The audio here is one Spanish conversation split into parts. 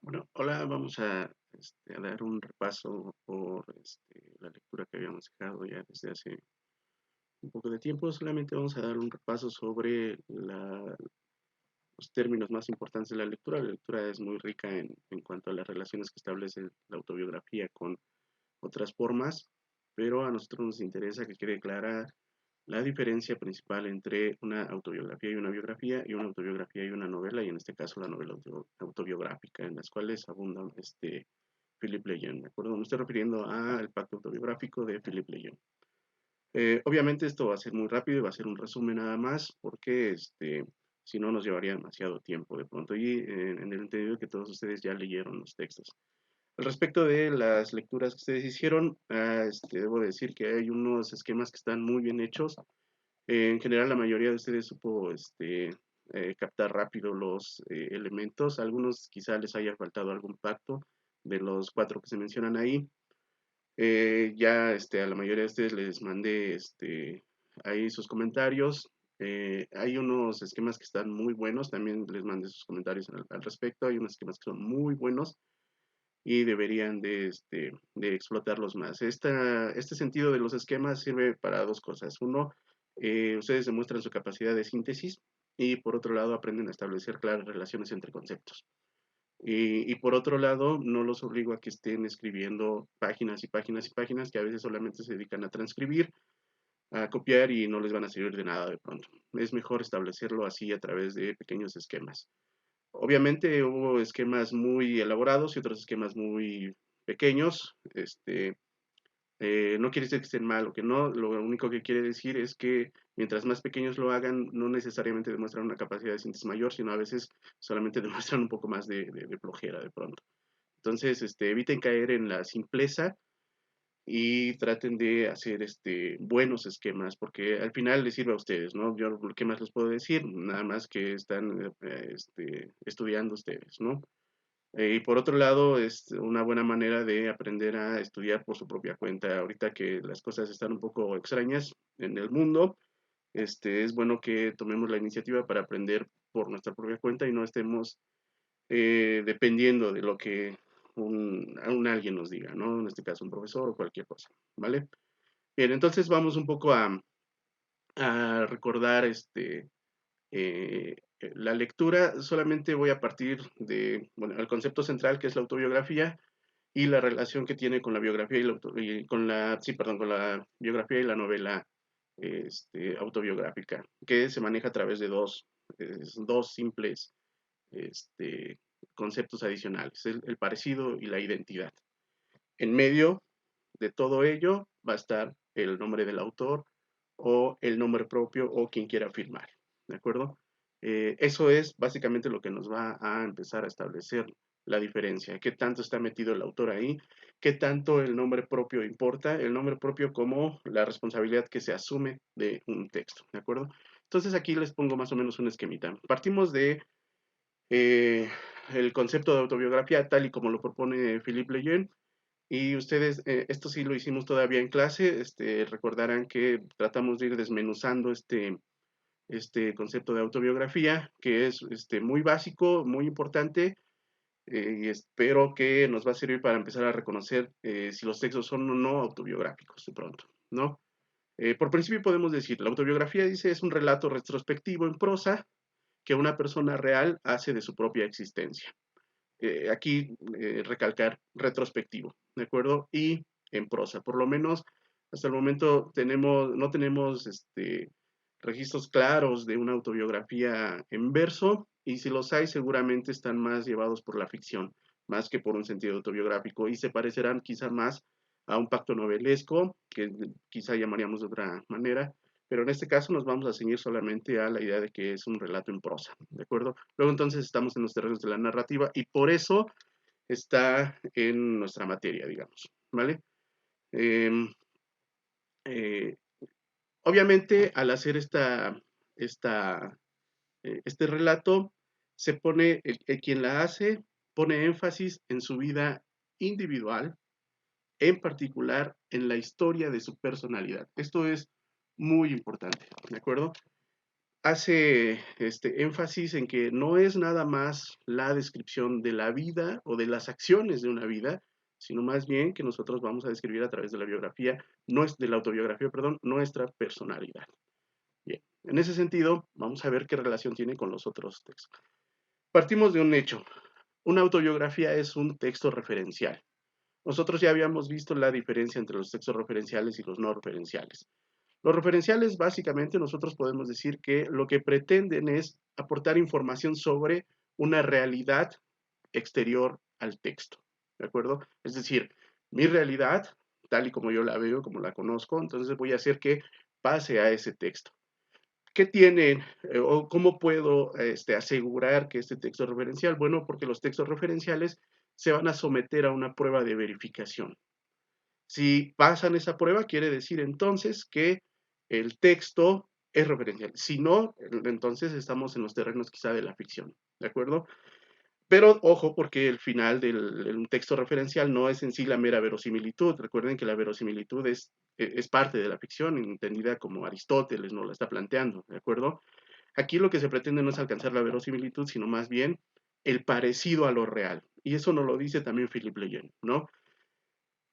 Bueno, hola, vamos a dar un repaso por la lectura que habíamos dejado ya desde hace un poco de tiempo. Solamente vamos a dar un repaso sobre los términos más importantes de la lectura. La lectura es muy rica en cuanto a las relaciones que establece la autobiografía con otras formas, pero a nosotros nos interesa que quede clara la diferencia principal entre una autobiografía y una biografía, y una autobiografía y una novela, y en este caso la novela autobiográfica, en las cuales abundan Philip Leyen, ¿de acuerdo? Me estoy refiriendo al pacto autobiográfico de Philip Leyen. Obviamente esto va a ser muy rápido y va a ser un resumen nada más, porque si no nos llevaría demasiado tiempo de pronto, y en el entendido de que todos ustedes ya leyeron los textos. Al respecto de las lecturas que ustedes hicieron, debo decir que hay unos esquemas que están muy bien hechos. En general, la mayoría de ustedes supo captar rápido los elementos. Algunos quizá les haya faltado algún pacto de los cuatro que se mencionan ahí. Ya a la mayoría de ustedes les mandé ahí sus comentarios. Hay unos esquemas que están muy buenos, también les mandé sus comentarios al respecto. Hay unos esquemas que son muy buenos y deberían de explotarlos más. Este sentido de los esquemas sirve para dos cosas. Uno, ustedes demuestran su capacidad de síntesis y por otro lado aprenden a establecer claras relaciones entre conceptos. Y por otro lado, no los obligo a que estén escribiendo páginas y páginas y páginas que a veces solamente se dedican a transcribir, a copiar y no les van a servir de nada de pronto. Es mejor establecerlo así a través de pequeños esquemas. Obviamente hubo esquemas muy elaborados y otros esquemas muy pequeños. No quiere decir que estén mal o que no, lo único que quiere decir es que mientras más pequeños lo hagan, no necesariamente demuestran una capacidad de síntesis mayor, sino a veces solamente demuestran un poco más de flojera de pronto. Entonces, eviten caer en la simpleza y traten de hacer buenos esquemas, porque al final les sirve a ustedes, ¿no? Yo, ¿qué más les puedo decir? Nada más que están estudiando ustedes, ¿no? Y por otro lado, es una buena manera de aprender a estudiar por su propia cuenta. Ahorita que las cosas están un poco extrañas en el mundo, es bueno que tomemos la iniciativa para aprender por nuestra propia cuenta y no estemos dependiendo de lo que un alguien nos diga, ¿no? En este caso, un profesor o cualquier cosa, ¿vale? Bien, entonces vamos un poco a recordar la lectura. Solamente voy a partir de, bueno, el concepto central que es la autobiografía y la relación que tiene con la biografía sí, perdón, con la biografía y la novela autobiográfica, que se maneja a través de dos simples este, conceptos adicionales, el parecido y la identidad. En medio de todo ello va a estar el nombre del autor o el nombre propio o quien quiera firmar, ¿de acuerdo? Eso es básicamente lo que nos va a empezar a establecer la diferencia, qué tanto está metido el autor ahí, qué tanto el nombre propio importa, el nombre propio como la responsabilidad que se asume de un texto, ¿de acuerdo? Entonces aquí les pongo más o menos un esquemita. Partimos de eh, el concepto de autobiografía tal y como lo propone Philippe Lejeune. Y ustedes, esto sí lo hicimos todavía en clase, recordarán que tratamos de ir desmenuzando este concepto de autobiografía, que es muy básico, muy importante, y espero que nos va a servir para empezar a reconocer si los textos son o no autobiográficos de pronto, ¿no? Por principio podemos decir, la autobiografía, dice, es un relato retrospectivo en prosa que una persona real hace de su propia existencia. Aquí recalcar retrospectivo, ¿de acuerdo? Y en prosa, por lo menos hasta el momento no tenemos registros claros de una autobiografía en verso, y si los hay seguramente están más llevados por la ficción, más que por un sentido autobiográfico, y se parecerán quizá más a un pacto novelesco, que quizá llamaríamos de otra manera, pero en este caso nos vamos a ceñir solamente a la idea de que es un relato en prosa, ¿de acuerdo? Luego entonces estamos en los terrenos de la narrativa y por eso está en nuestra materia, digamos, ¿vale? Eh, eh, Obviamente al hacer esta, este relato, se pone, quien la hace, pone énfasis en su vida individual, en particular en la historia de su personalidad. Esto es muy importante, ¿de acuerdo? hace énfasis en que no es nada más la descripción de la vida o de las acciones de una vida, sino más bien que nosotros vamos a describir a través de la biografía, no es de la autobiografía, perdón, nuestra personalidad. Bien, en ese sentido, vamos a ver qué relación tiene con los otros textos. Partimos de un hecho. Una autobiografía es un texto referencial. Nosotros ya habíamos visto la diferencia entre los textos referenciales y los no referenciales. Los referenciales, básicamente, nosotros podemos decir que lo que pretenden es aportar información sobre una realidad exterior al texto, ¿de acuerdo? Es decir, mi realidad, tal y como yo la veo, como la conozco, entonces voy a hacer que pase a ese texto. ¿Qué tienen o cómo puedo asegurar que este texto es referencial? Bueno, porque los textos referenciales se van a someter a una prueba de verificación. Si pasan esa prueba, quiere decir entonces que el texto es referencial. Si no, entonces estamos en los terrenos quizá de la ficción, ¿de acuerdo? Pero ojo, porque el final del texto referencial no es en sí la mera verosimilitud. Recuerden que la verosimilitud es parte de la ficción, entendida como Aristóteles nos la está planteando, ¿de acuerdo? Aquí lo que se pretende no es alcanzar la verosimilitud, sino más bien el parecido a lo real. Y eso nos lo dice también Philippe Lejeune, ¿no?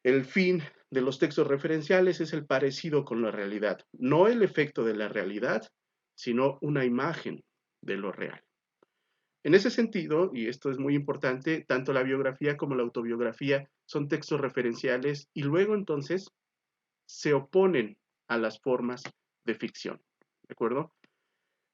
El fin de los textos referenciales es el parecido con la realidad, no el efecto de la realidad, sino una imagen de lo real. En ese sentido, y esto es muy importante, tanto la biografía como la autobiografía son textos referenciales y luego entonces se oponen a las formas de ficción. ¿De acuerdo?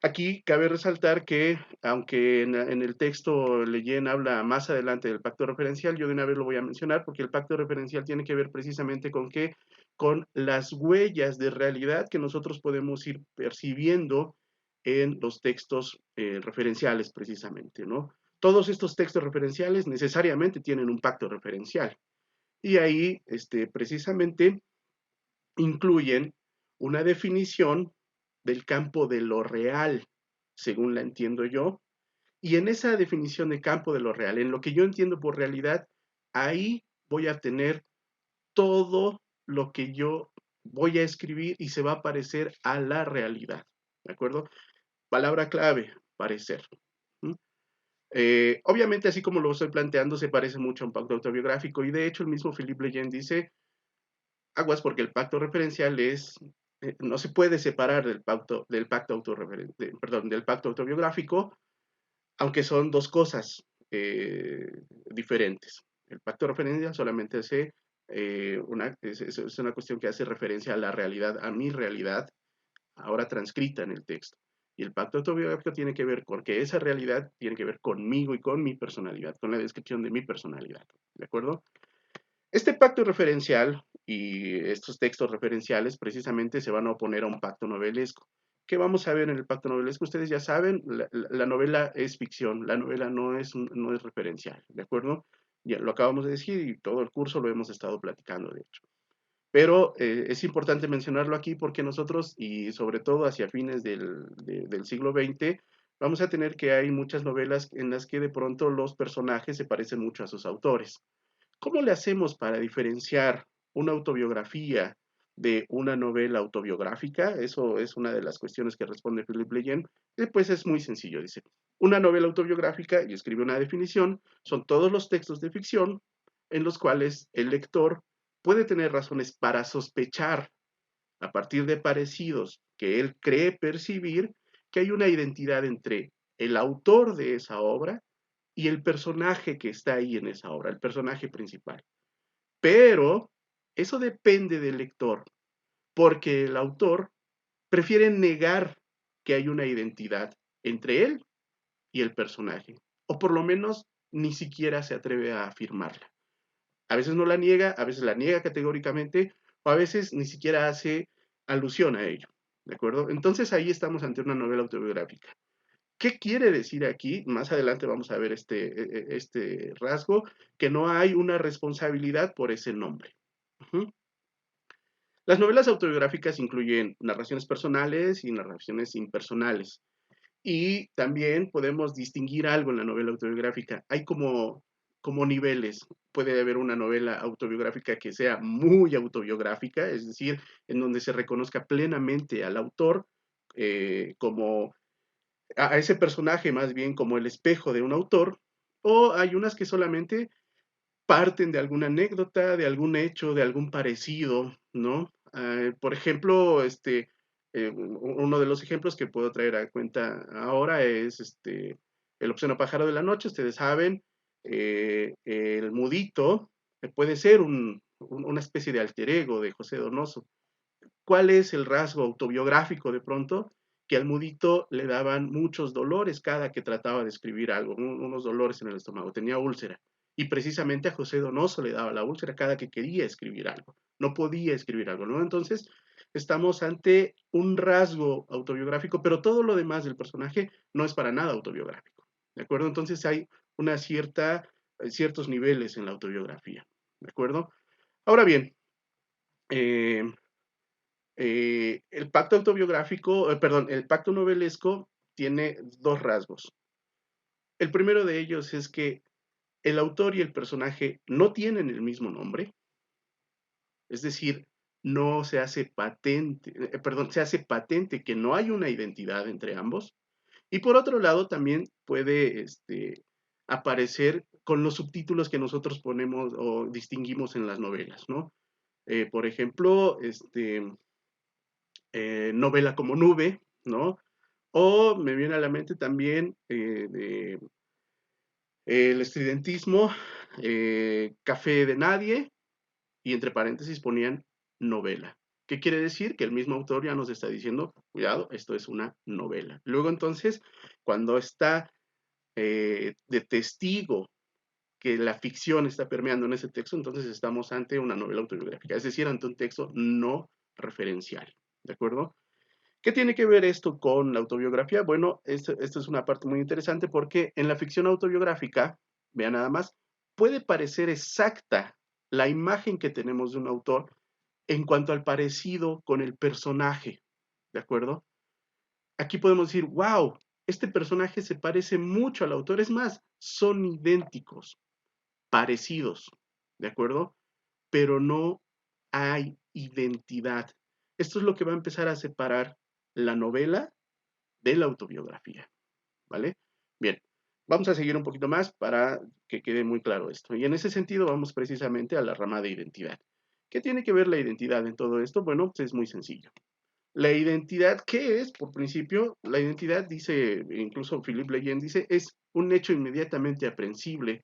Aquí cabe resaltar que, aunque en el texto Leyen habla más adelante del pacto referencial, yo de una vez lo voy a mencionar porque el pacto referencial tiene que ver precisamente con qué, con las huellas de realidad que nosotros podemos ir percibiendo en los textos referenciales precisamente, ¿no? Todos estos textos referenciales necesariamente tienen un pacto referencial y ahí precisamente incluyen una definición del campo de lo real, según la entiendo yo, y en esa definición de campo de lo real, en lo que yo entiendo por realidad, ahí voy a tener todo lo que yo voy a escribir y se va a parecer a la realidad, ¿de acuerdo? Palabra clave, parecer. ¿Mm? Obviamente, así como lo estoy planteando, se parece mucho a un pacto autobiográfico y de hecho el mismo Philippe Leyen dice aguas porque el pacto referencial no se puede separar del pacto autobiográfico, aunque son dos cosas diferentes. El pacto referencial solamente es una cuestión que hace referencia a la realidad, a mi realidad, ahora transcrita en el texto. Y el pacto autobiográfico tiene que ver con que esa realidad tiene que ver conmigo y con mi personalidad, con la descripción de mi personalidad. ¿De acuerdo? Este pacto referencial y estos textos referenciales precisamente se van a oponer a un pacto novelesco. ¿Qué vamos a ver en el pacto novelesco? Ustedes ya saben, la novela es ficción, la novela no es referencial, ¿de acuerdo? Ya lo acabamos de decir y todo el curso lo hemos estado platicando, de hecho. Pero es importante mencionarlo aquí porque nosotros, y sobre todo hacia fines del siglo XX, vamos a tener que hay muchas novelas en las que de pronto los personajes se parecen mucho a sus autores. ¿Cómo le hacemos para diferenciar una autobiografía de una novela autobiográfica? Eso es una de las cuestiones que responde Philippe Leyen. Pues es muy sencillo, dice. Una novela autobiográfica, y escribe una definición, son todos los textos de ficción en los cuales el lector puede tener razones para sospechar, a partir de parecidos que él cree percibir, que hay una identidad entre el autor de esa obra y el personaje que está ahí en esa obra, el personaje principal. Pero eso depende del lector, porque el autor prefiere negar que hay una identidad entre él y el personaje, o por lo menos ni siquiera se atreve a afirmarla. A veces no la niega, a veces la niega categóricamente, o a veces ni siquiera hace alusión a ello, ¿de acuerdo? Entonces ahí estamos ante una novela autobiográfica. ¿Qué quiere decir aquí? Más adelante vamos a ver este rasgo, que no hay una responsabilidad por ese nombre. Uh-huh. Las novelas autobiográficas incluyen narraciones personales y narraciones impersonales. Y también podemos distinguir algo en la novela autobiográfica. Hay como niveles. Puede haber una novela autobiográfica que sea muy autobiográfica, es decir, en donde se reconozca plenamente al autor como a ese personaje más bien como el espejo de un autor, o hay unas que solamente parten de alguna anécdota, de algún hecho, de algún parecido, ¿no? Por ejemplo, uno de los ejemplos que puedo traer a cuenta ahora es El obsceno pájaro de la noche. Ustedes saben, el Mudito puede ser una especie de alter ego de José Donoso. ¿Cuál es el rasgo autobiográfico de pronto? Que al Mudito le daban muchos dolores cada que trataba de escribir algo, unos dolores en el estómago, tenía úlcera. Y precisamente a José Donoso le daba la úlcera cada que quería escribir algo, no podía escribir algo, ¿no? Entonces, estamos ante un rasgo autobiográfico, pero todo lo demás del personaje no es para nada autobiográfico, ¿de acuerdo? Entonces hay una ciertos niveles en la autobiografía, ¿de acuerdo? Ahora bien, eh, el pacto autobiográfico, perdón, el pacto novelesco tiene dos rasgos. El primero de ellos es que el autor y el personaje no tienen el mismo nombre, es decir, no se hace patente, perdón, se hace patente que no hay una identidad entre ambos. Y por otro lado, también puede aparecer con los subtítulos que nosotros ponemos o distinguimos en las novelas, ¿no? Por ejemplo, novela como nube, ¿no? O me viene a la mente también el estridentismo, café de nadie, y entre paréntesis ponían novela. ¿Qué quiere decir? Que el mismo autor ya nos está diciendo, cuidado, esto es una novela. Luego entonces, cuando está de testigo que la ficción está permeando en ese texto, entonces estamos ante una novela autobiográfica, es decir, ante un texto no referencial, ¿de acuerdo? ¿Qué tiene que ver esto con la autobiografía? Bueno, esto es una parte muy interesante porque en la ficción autobiográfica, vean nada más, puede parecer exacta la imagen que tenemos de un autor en cuanto al parecido con el personaje, ¿de acuerdo? Aquí podemos decir, wow, este personaje se parece mucho al autor, es más, son idénticos, parecidos, ¿de acuerdo? Pero no hay identidad. Esto es lo que va a empezar a separar la novela de la autobiografía, ¿vale? Bien, vamos a seguir un poquito más para que quede muy claro esto. Y en ese sentido vamos precisamente a la rama de identidad. ¿Qué tiene que ver la identidad en todo esto? Bueno, pues es muy sencillo. La identidad, ¿qué es? Por principio, la identidad dice, incluso Philippe Leyen dice, es un hecho inmediatamente aprehensible,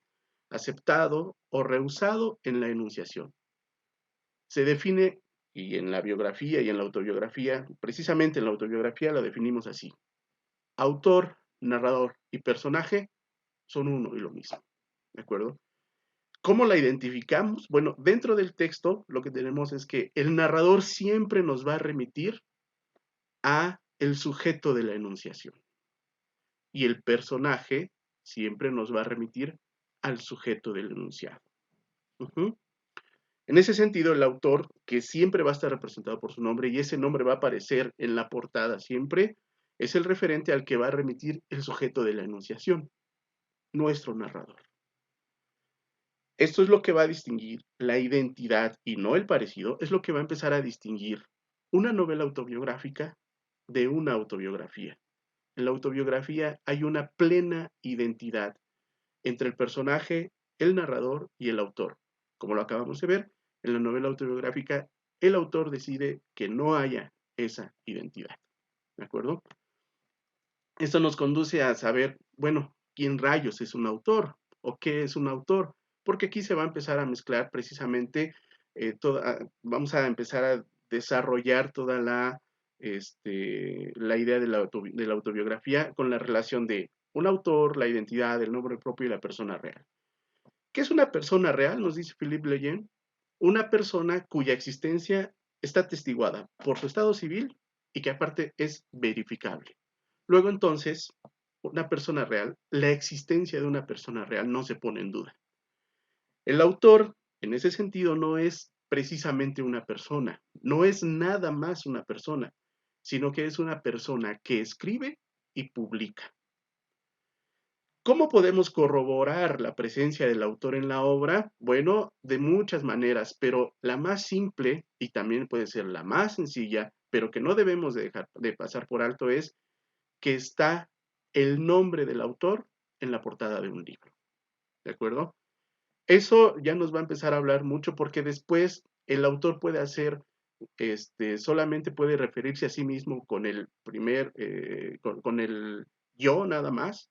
aceptado o rehusado en la enunciación. Se define, y en la biografía y en la autobiografía, precisamente en la autobiografía la definimos así. Autor, narrador y personaje son uno y lo mismo, ¿de acuerdo? ¿Cómo la identificamos? Bueno, dentro del texto lo que tenemos es que el narrador siempre nos va a remitir a el sujeto de la enunciación y el personaje siempre nos va a remitir al sujeto del enunciado. Uh-huh. En ese sentido, el autor, que siempre va a estar representado por su nombre y ese nombre va a aparecer en la portada siempre, es el referente al que va a remitir el sujeto de la enunciación, nuestro narrador. Esto es lo que va a distinguir la identidad y no el parecido, es lo que va a empezar a distinguir una novela autobiográfica de una autobiografía. En la autobiografía hay una plena identidad entre el personaje, el narrador y el autor. Como lo acabamos de ver, en la novela autobiográfica, el autor decide que no haya esa identidad. ¿De acuerdo? Esto nos conduce a saber, bueno, ¿quién rayos es un autor? ¿O qué es un autor? Porque aquí se va a empezar a mezclar precisamente, vamos a empezar a desarrollar toda la idea de la autobiografía con la relación de un autor, la identidad, el nombre propio y la persona real. ¿Qué es una persona real? Nos dice Philippe Leyen. Una persona cuya existencia está atestiguada por su estado civil y que aparte es verificable. Luego entonces, una persona real, la existencia de una persona real no se pone en duda. El autor, en ese sentido, no es precisamente una persona, no es nada más una persona, sino que es una persona que escribe y publica. ¿Cómo podemos corroborar la presencia del autor en la obra? Bueno, de muchas maneras, pero la más simple y también puede ser la más sencilla, pero que no debemos dejar de pasar por alto es que está el nombre del autor en la portada de un libro. ¿De acuerdo? Eso ya nos va a empezar a hablar mucho porque después el autor puede hacer, solamente puede referirse a sí mismo con el con el yo nada más,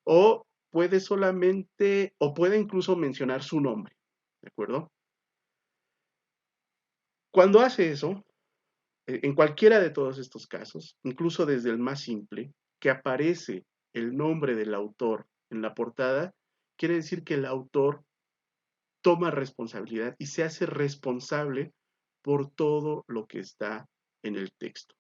o puede solamente, o puede incluso mencionar su nombre, ¿de acuerdo? Cuando hace eso, en cualquiera de todos estos casos, incluso desde el más simple, que aparece el nombre del autor en la portada, quiere decir que el autor toma responsabilidad y se hace responsable por todo lo que está en el texto.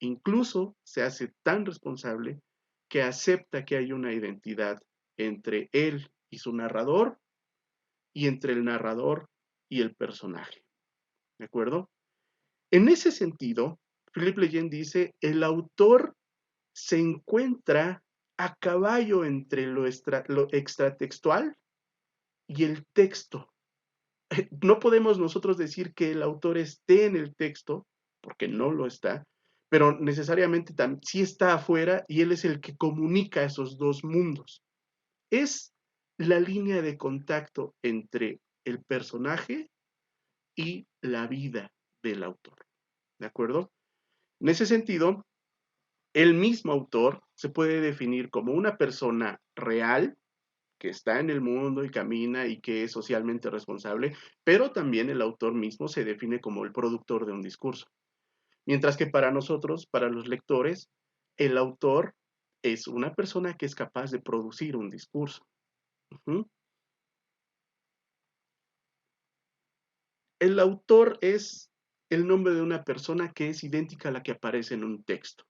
Incluso se hace tan responsable que acepta que hay una identidad entre él y su narrador y entre el narrador y el personaje. ¿De acuerdo? En ese sentido, Philippe Lejeune dice, el autor se encuentra a caballo entre lo extratextual y el texto. No podemos nosotros decir que el autor esté en el texto, porque no lo está, pero necesariamente sí está afuera y él es el que comunica esos dos mundos. Es la línea de contacto entre el personaje y la vida del autor. ¿De acuerdo? En ese sentido, el mismo autor se puede definir como una persona real, que está en el mundo y camina y que es socialmente responsable, pero también el autor mismo se define como el productor de un discurso. Mientras que para nosotros, para los lectores, el autor es una persona que es capaz de producir un discurso. Uh-huh. El autor es el nombre de una persona que es idéntica a la que aparece en un texto.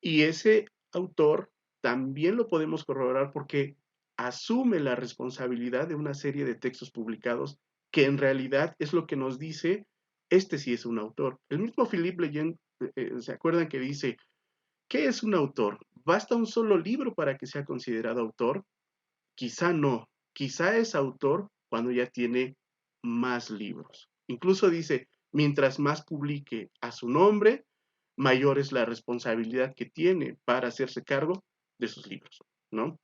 Y ese autor también lo podemos corroborar porque asume la responsabilidad de una serie de textos publicados que en realidad es lo que nos dice, este sí es un autor. El mismo Philippe Lejeune, ¿se acuerdan que dice, ¿qué es un autor? ¿Basta un solo libro para que sea considerado autor? Quizá no, quizá es autor cuando ya tiene más libros. Incluso dice, mientras más publique a su nombre, mayor es la responsabilidad que tiene para hacerse cargo de sus libros, ¿no?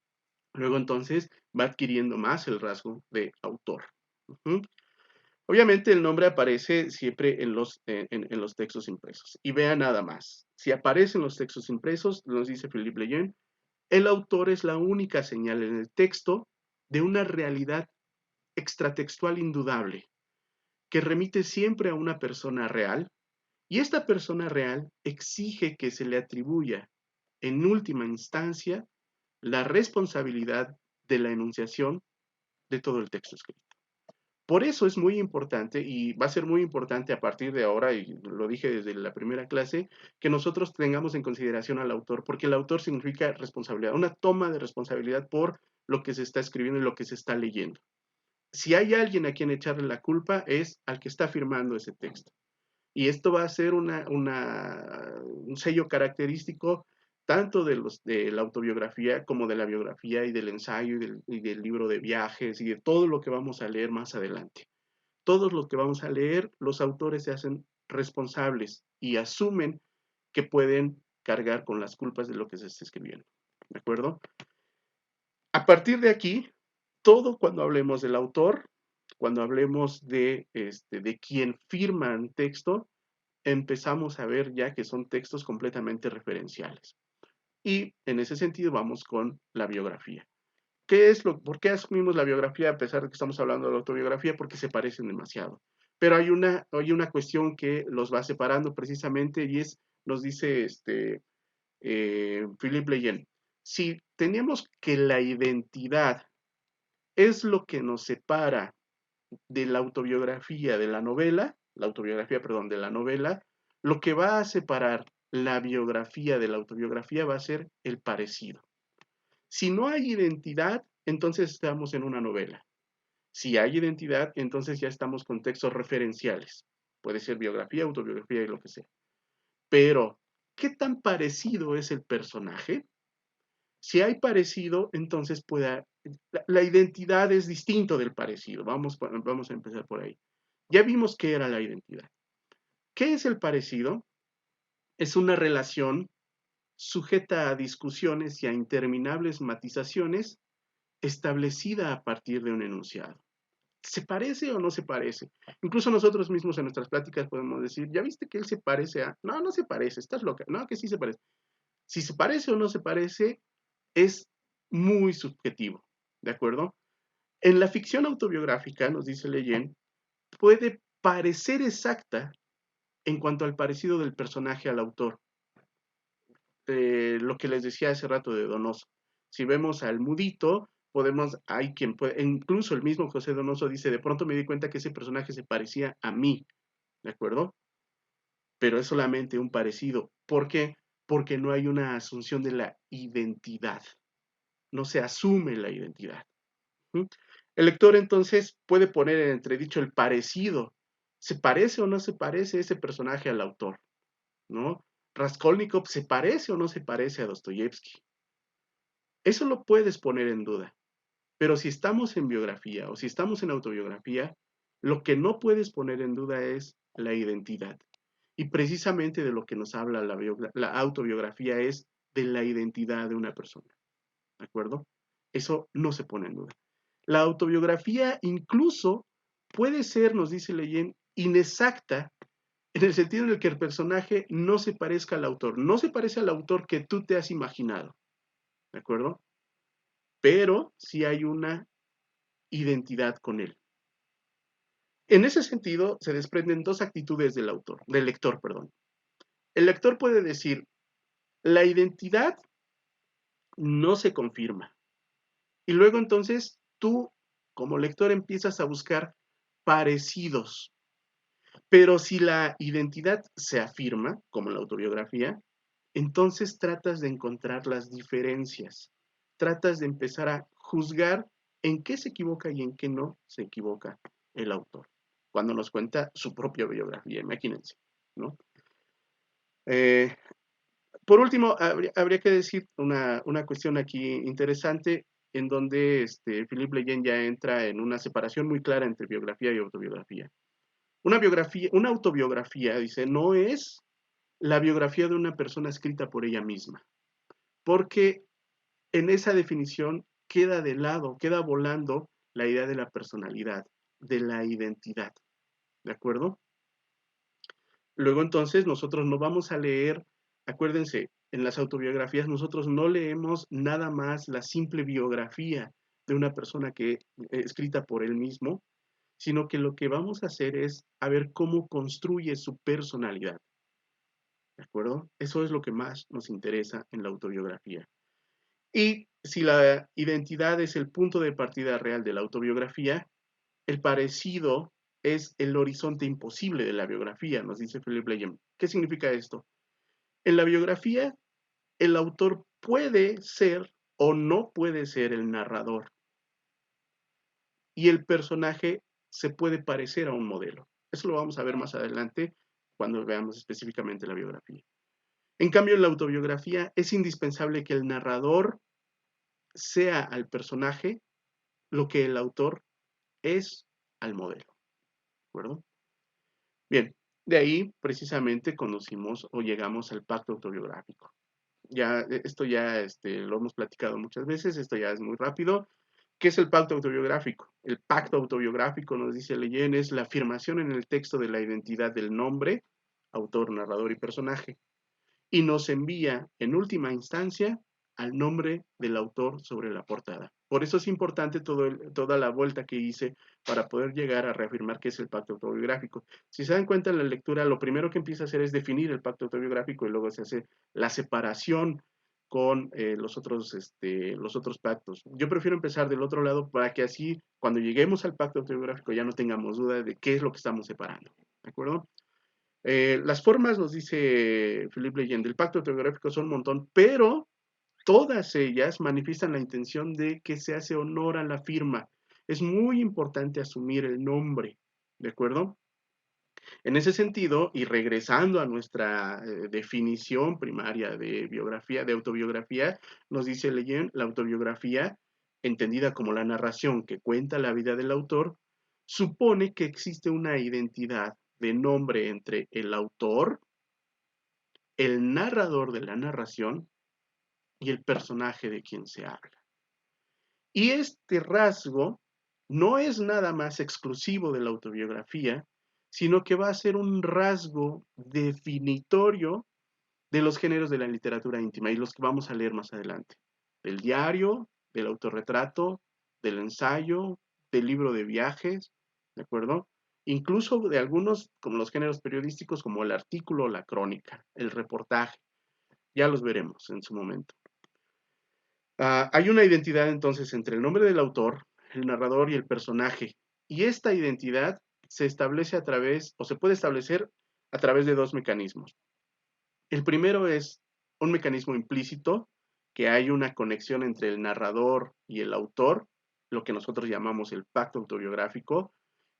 Luego entonces va adquiriendo más el rasgo de autor. Uh-huh. Obviamente el nombre aparece siempre en los textos impresos. Y vean nada más, si aparecen los textos impresos, nos dice Philippe Lejeune, el autor es la única señal en el texto de una realidad extratextual indudable, que remite siempre a una persona real, y esta persona real exige que se le atribuya, en última instancia, la responsabilidad de la enunciación de todo el texto escrito. Por eso es muy importante, y va a ser muy importante a partir de ahora, y lo dije desde la primera clase, que nosotros tengamos en consideración al autor, porque el autor significa responsabilidad, una toma de responsabilidad por lo que se está escribiendo y lo que se está leyendo. Si hay alguien a quien echarle la culpa, es al que está firmando ese texto. Y esto va a ser un sello característico tanto de la autobiografía como de la biografía y del ensayo y del libro de viajes y de todo lo que vamos a leer más adelante. Todos los que vamos a leer, los autores se hacen responsables y asumen que pueden cargar con las culpas de lo que se está escribiendo. ¿De acuerdo? A partir de aquí, todo cuando hablemos del autor, cuando hablemos de quien firma un texto, empezamos a ver ya que son textos completamente referenciales. Y en ese sentido vamos con la biografía. ¿Por qué asumimos la biografía a pesar de que estamos hablando de la autobiografía? Porque se parecen demasiado. Pero hay una cuestión que los va separando precisamente y nos dice Philippe Lejeune, si tenemos que la identidad es lo que nos separa de la autobiografía de la autobiografía, perdón, de la novela, lo que va a separar la biografía de la autobiografía va a ser el parecido. Si no hay identidad, entonces estamos en una novela. Si hay identidad, entonces ya estamos con textos referenciales. Puede ser biografía, autobiografía y lo que sea. Pero, ¿qué tan parecido es el personaje? Si hay parecido, entonces la identidad es distinto del parecido. Vamos a empezar por ahí. Ya vimos qué era la identidad. ¿Qué es el parecido? Es una relación sujeta a discusiones y a interminables matizaciones, establecida a partir de un enunciado. ¿Se parece o no se parece? Incluso nosotros mismos en nuestras pláticas podemos decir, ¿ya viste que él se parece a...? No, no se parece, estás loca. No, que sí se parece. Si se parece o no se parece, es muy subjetivo, ¿de acuerdo? En la ficción autobiográfica, nos dice Leyen, puede parecer exacta en cuanto al parecido del personaje al autor. Lo que les decía hace rato de Donoso. Si vemos al Mudito, hay quien puede, incluso el mismo José Donoso dice, de pronto me di cuenta que ese personaje se parecía a mí, ¿de acuerdo? Pero es solamente un parecido. ¿Por qué? Porque no hay una asunción de la identidad. No se asume la identidad. ¿Mm? El lector entonces puede poner en entredicho el parecido. ¿Se parece o no se parece ese personaje al autor? ¿No? Raskolnikov se parece o no se parece a Dostoyevsky. Eso lo puedes poner en duda. Pero si estamos en biografía o si estamos en autobiografía, lo que no puedes poner en duda es la identidad. Y precisamente de lo que nos habla la autobiografía es de la identidad de una persona. ¿De acuerdo? Eso no se pone en duda. La autobiografía incluso puede ser, nos dice Leyen, inexacta en el sentido en el que el personaje no se parezca al autor. No se parece al autor que tú te has imaginado. ¿De acuerdo? Pero sí hay una identidad con él. En ese sentido, se desprenden dos actitudes del lector, perdón. El lector puede decir, la identidad no se confirma. Y luego entonces tú, como lector, empiezas a buscar parecidos. Pero si la identidad se afirma, como en la autobiografía, entonces tratas de encontrar las diferencias. Tratas de empezar a juzgar en qué se equivoca y en qué no se equivoca el autor. Cuando nos cuenta su propia biografía, imagínense, ¿no? Eh, por último, habría que decir una cuestión aquí interesante en donde Philippe Leyen ya entra en una separación muy clara entre biografía y autobiografía. Una autobiografía, dice, no es la biografía de una persona escrita por ella misma, porque en esa definición queda de lado, queda volando la idea de la personalidad, de la identidad, ¿de acuerdo? Luego entonces nosotros no vamos a leer, acuérdense, en las autobiografías nosotros no leemos nada más la simple biografía de una persona que escrita por él mismo, sino que lo que vamos a hacer es a ver cómo construye su personalidad. ¿De acuerdo? Eso es lo que más nos interesa en la autobiografía. Y si la identidad es el punto de partida real de la autobiografía, el parecido es el horizonte imposible de la biografía, nos dice Philip Leyen. ¿Qué significa esto? En la biografía, el autor puede ser o no puede ser el narrador. Y el personaje se puede parecer a un modelo. Eso lo vamos a ver más adelante cuando veamos específicamente la biografía. En cambio, en la autobiografía es indispensable que el narrador sea al personaje lo que el autor es al modelo. ¿De acuerdo? Bien, de ahí precisamente conocimos o llegamos al pacto autobiográfico. Ya, esto ya lo hemos platicado muchas veces, esto ya es muy rápido. ¿Qué es el pacto autobiográfico? El pacto autobiográfico, nos dice Leyen, es la afirmación en el texto de la identidad del nombre, autor, narrador y personaje, y nos envía en última instancia al nombre del autor sobre la portada. Por eso es importante toda la vuelta que hice para poder llegar a reafirmar qué es el pacto autobiográfico. Si se dan cuenta en la lectura, lo primero que empieza a hacer es definir el pacto autobiográfico y luego se hace la separación con los otros pactos. Yo prefiero empezar del otro lado para que así, cuando lleguemos al pacto autobiográfico, ya no tengamos duda de qué es lo que estamos separando. ¿De acuerdo? Las formas, nos dice Philippe Leyen, del pacto autobiográfico son un montón, pero todas ellas manifiestan la intención de que se hace honor a la firma. Es muy importante asumir el nombre, ¿de acuerdo? En ese sentido, y regresando a nuestra definición primaria de biografía, de autobiografía, nos dice Leyen, la autobiografía, entendida como la narración que cuenta la vida del autor, supone que existe una identidad de nombre entre el autor, el narrador de la narración y el personaje de quien se habla. Y este rasgo no es nada más exclusivo de la autobiografía, sino que va a ser un rasgo definitorio de los géneros de la literatura íntima y los que vamos a leer más adelante. Del diario, del autorretrato, del ensayo, del libro de viajes, ¿de acuerdo? Incluso de algunos, como los géneros periodísticos, como el artículo, la crónica, el reportaje. Ya los veremos en su momento. Hay una identidad entonces entre el nombre del autor, el narrador y el personaje. Y esta identidad se establece a través, o se puede establecer a través de dos mecanismos. El primero es un mecanismo implícito, que hay una conexión entre el narrador y el autor, lo que nosotros llamamos el pacto autobiográfico,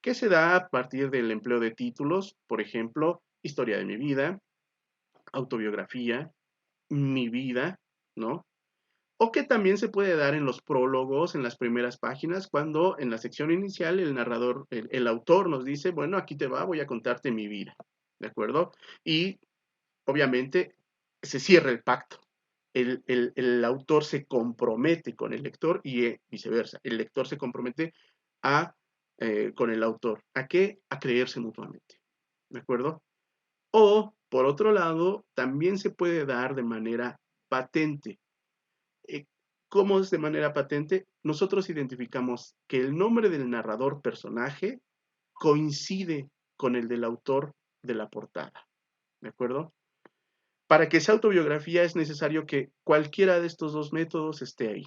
que se da a partir del empleo de títulos, por ejemplo, historia de mi vida, autobiografía, mi vida, ¿no? O que también se puede dar en los prólogos, en las primeras páginas, cuando en la sección inicial el narrador, el autor nos dice, bueno, aquí te va, voy a contarte mi vida, ¿de acuerdo? Y obviamente se cierra el pacto. El autor se compromete con el lector y viceversa. El lector se compromete con el autor. ¿A qué? A creerse mutuamente. ¿De acuerdo? O, por otro lado, también se puede dar de manera patente. Eh, ¿Cómo es de manera patente? Nosotros identificamos que el nombre del narrador personaje coincide con el del autor de la portada. ¿De acuerdo? Para que sea autobiografía es necesario que cualquiera de estos dos métodos esté ahí.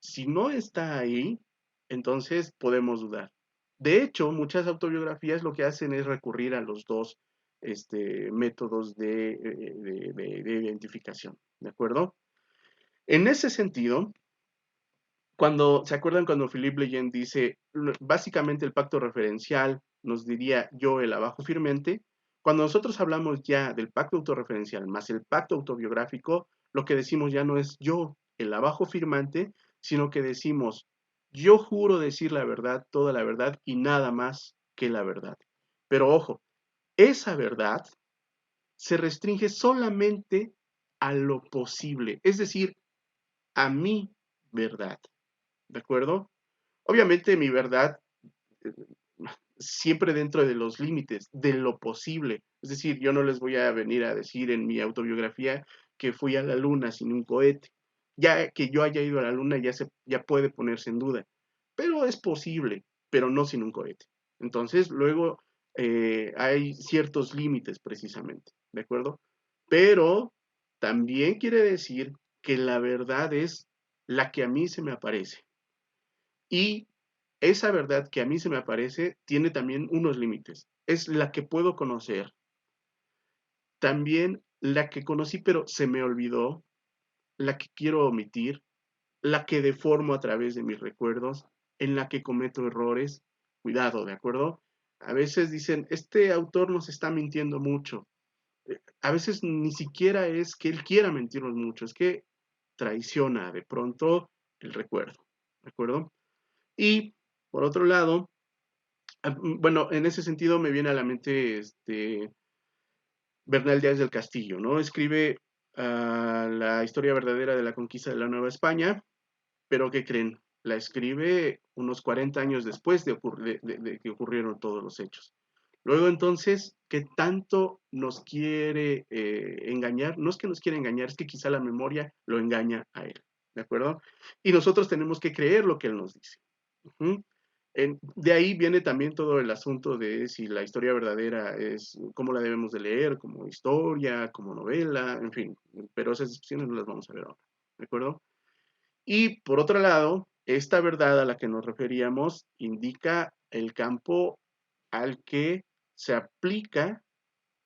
Si no está ahí, entonces podemos dudar. De hecho, muchas autobiografías lo que hacen es recurrir a los dos métodos de identificación. ¿De acuerdo? En ese sentido, ¿se acuerdan cuando Philippe Leyen dice, básicamente el pacto referencial nos diría yo el abajo firmente? Cuando nosotros hablamos ya del pacto autorreferencial más el pacto autobiográfico, lo que decimos ya no es yo el abajo firmante, sino que decimos yo juro decir la verdad, toda la verdad y nada más que la verdad. Pero ojo, esa verdad se restringe solamente a lo posible, es decir, a mi verdad. ¿De acuerdo? Obviamente mi verdad eh, siempre dentro de los límites, de lo posible. Es decir, yo no les voy a venir a decir en mi autobiografía que fui a la luna sin un cohete. Ya que yo haya ido a la luna ya puede ponerse en duda. Pero es posible, pero no sin un cohete. Entonces, luego hay ciertos límites precisamente, ¿de acuerdo? Pero también quiere decir que la verdad es la que a mí se me aparece. Y esa verdad que a mí se me aparece tiene también unos límites. Es la que puedo conocer. También la que conocí pero se me olvidó, la que quiero omitir, la que deformo a través de mis recuerdos, en la que cometo errores. Cuidado, ¿de acuerdo? A veces dicen, este autor nos está mintiendo mucho. A veces ni siquiera es que él quiera mentirnos mucho, es que traiciona de pronto el recuerdo, ¿de acuerdo? Y por otro lado, bueno, en ese sentido me viene a la mente Bernal Díaz del Castillo, ¿no? Escribe la historia verdadera de la conquista de la Nueva España, pero ¿qué creen? La escribe unos 40 años después de que ocurrieron todos los hechos. Luego entonces, ¿qué tanto nos quiere engañar? No es que nos quiere engañar, es que quizá la memoria lo engaña a él, ¿de acuerdo? Y nosotros tenemos que creer lo que él nos dice. De ahí viene también todo el asunto de si la historia verdadera es, cómo la debemos de leer, como historia, como novela, en fin, pero esas discusiones no las vamos a ver ahora, ¿de acuerdo? Y por otro lado, esta verdad a la que nos referíamos indica el campo al que se aplica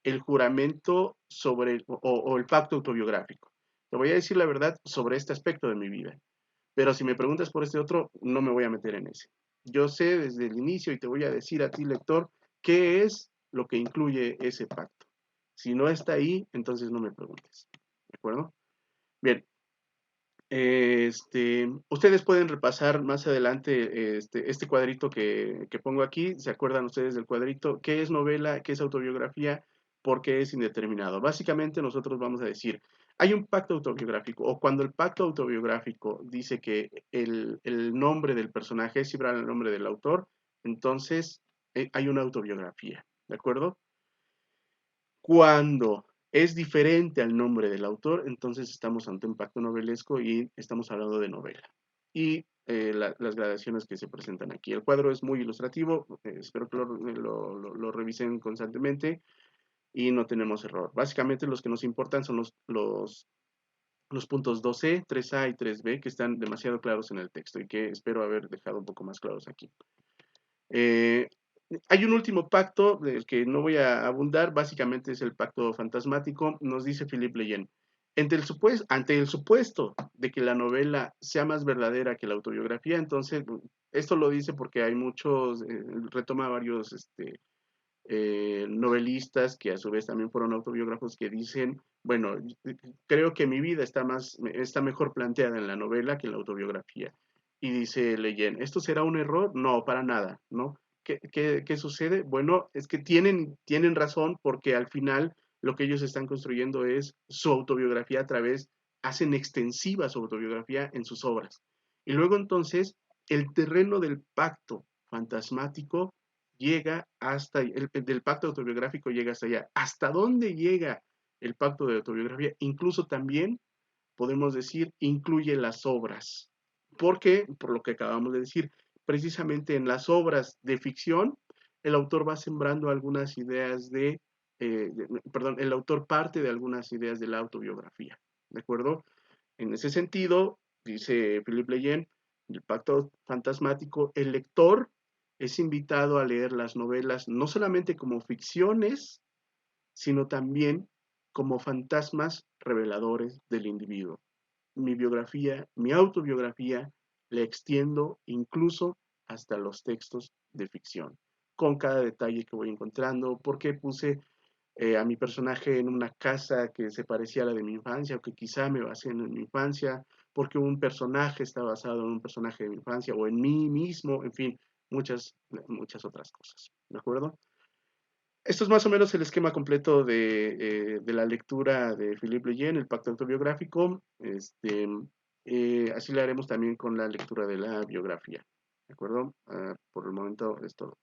el juramento o el pacto autobiográfico. Te voy a decir la verdad sobre este aspecto de mi vida, pero si me preguntas por este otro, no me voy a meter en ese. Yo sé desde el inicio y te voy a decir a ti, lector, qué es lo que incluye ese pacto. Si no está ahí, entonces no me preguntes. ¿De acuerdo? Bien. Ustedes pueden repasar más adelante este cuadrito que pongo aquí. ¿Se acuerdan ustedes del cuadrito? ¿Qué es novela? ¿Qué es autobiografía? ¿Por qué es indeterminado? Básicamente nosotros vamos a decir, hay un pacto autobiográfico, o cuando el pacto autobiográfico dice que el nombre del personaje es igual al nombre del autor, entonces hay una autobiografía, ¿de acuerdo? Cuando es diferente al nombre del autor, entonces estamos ante un pacto novelesco y estamos hablando de novela. Y las gradaciones que se presentan aquí. El cuadro es muy ilustrativo, espero que lo revisen constantemente y no tenemos error. Básicamente los que nos importan son los puntos 2C, 3A y 3B que están demasiado claros en el texto y que espero haber dejado un poco más claros aquí. Eh, Hay un último pacto del que no voy a abundar, básicamente es el pacto fantasmático, nos dice Philippe Leyen. Ante el supuesto de que la novela sea más verdadera que la autobiografía, entonces, esto lo dice porque hay muchos, retoma varios novelistas que a su vez también fueron autobiógrafos que dicen, bueno, creo que mi vida está mejor planteada en la novela que en la autobiografía. Y dice Leyen, ¿esto será un error? No, para nada, ¿no? ¿Qué sucede? Bueno, es que tienen razón porque al final lo que ellos están construyendo es su autobiografía hacen extensiva su autobiografía en sus obras. Y luego entonces, el terreno del pacto fantasmático llega hasta, del pacto autobiográfico llega hasta allá. ¿Hasta dónde llega el pacto de autobiografía? Incluso también podemos decir, incluye las obras. Porque, por lo que acabamos de decir, precisamente en las obras de ficción, el autor va sembrando algunas ideas perdón, el autor parte de algunas ideas de la autobiografía. ¿De acuerdo? En ese sentido, dice Philippe Leyen, el pacto fantasmático, el lector es invitado a leer las novelas no solamente como ficciones, sino también como fantasmas reveladores del individuo. Mi biografía, mi autobiografía, la extiendo incluso hasta los textos de ficción, con cada detalle que voy encontrando, porque puse a mi personaje en una casa que se parecía a la de mi infancia, o que quizá me basé en mi infancia, porque un personaje está basado en un personaje de mi infancia, o en mí mismo, en fin, muchas otras cosas. ¿De acuerdo? Esto es más o menos el esquema completo de la lectura de Philippe Leyen, el pacto autobiográfico. Así lo haremos también con la lectura de la biografía. ¿De acuerdo? Por el momento es todo.